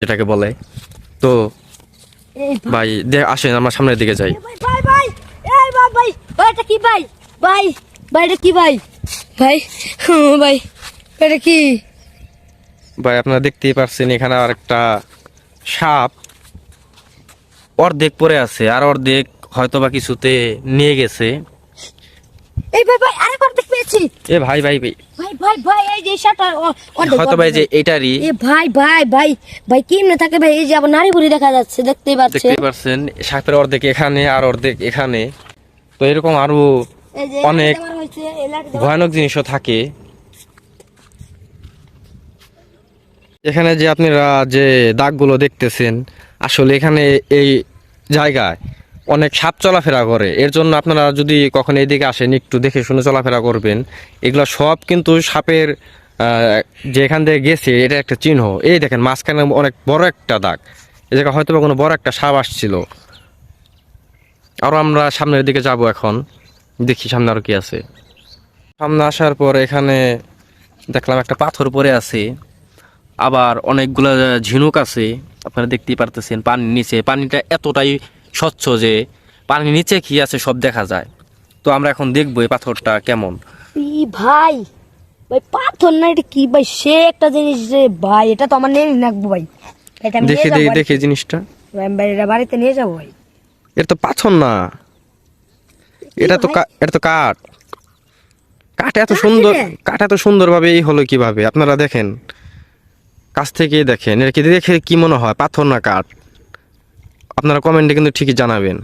যেটাকে বলে। তো ভাই আসেন আমরা সামনের দিকে যাই। ভাই ভাই এই ভাই ভাই ভাই এটা কি ভাই ভাই ভাই এটা কি ভাই ভাই ভাই এটা কি ভাই আপনারা দেখতেই পাচ্ছেন এখানে আর একটা সাপ অর্ধেক পড়ে আছে, আর অর্ধেক হয়তো বা কিছুতে নিয়ে গেছে। এই ভাই ভাই আরেকবার দেখতে পেয়েছি। এ ভাই ভাই ভাই ভাই ভাই ভাই এই যে শাটা হয়তো ভাই যে এটারই। এ ভাই ভাই ভাই ভাই কেমনে থাকে ভাই? এই যে আবার নারী বুড়ি দেখা যাচ্ছে, দেখতেই পাচ্ছেন সাপের অর্ধেক এখানে আর অর্ধেক এখানে। তো এরকম আরো অনেক ভয়ানক জিনিসও থাকে এখানে। যে আপনারা যে দাগগুলো দেখতেছেন, আসলে এখানে এই জায়গায় অনেক সাপ চলাফেরা করে। এর জন্য আপনারা যদি কখনো এদিকে আসেন একটু দেখে শুনে চলাফেরা করবেন। এগুলো সব কিন্তু সাপের যে এখান থেকে গেছে এটা একটা চিহ্ন। এই দেখেন মাঝখানে অনেক বড় একটা দাগ, এই জায়গায় হয়তো বা কোনো বড় একটা সাপ আসছিল। আরো আমরা সামনের দিকে যাব, এখন দেখি সামনে আরো কি আছে। সামনে আসার পর এখানে দেখলাম একটা পাথর পড়ে আছে, আবার অনেকগুলো ঝিনুক আছে। আপনারা দেখতেই পারতেছেন পানির নিচে, পানিটা এতটাই স্বচ্ছ যে পানির নিচে কি আছে সব দেখা যায়। তো আমরা এখন দেখবো এই পাথরটা কেমন। ভাই ভাই পাথর না এটা কি ভাই? সে একটা জিনিস রে ভাই, এটা তো আমার নিয়ে রাখবো ভাই। এটা আমি দেখে দেখে দেখে জিনিসটা ভাই এটা বাড়িতে নিয়ে যাবো ভাই। এটা তো পাথর না, এটা তো কাঠ। কাঠ এত সুন্দর, কাঠ এত সুন্দর ভাবে এই হলো কিভাবে? আপনারা দেখেন, কাছ থেকে দেখেন, এটা কি দেখে কি মনে হয় পাথর না কাঠ? আপনারা কমেন্টে কিন্তু ঠিকই জানাবেন।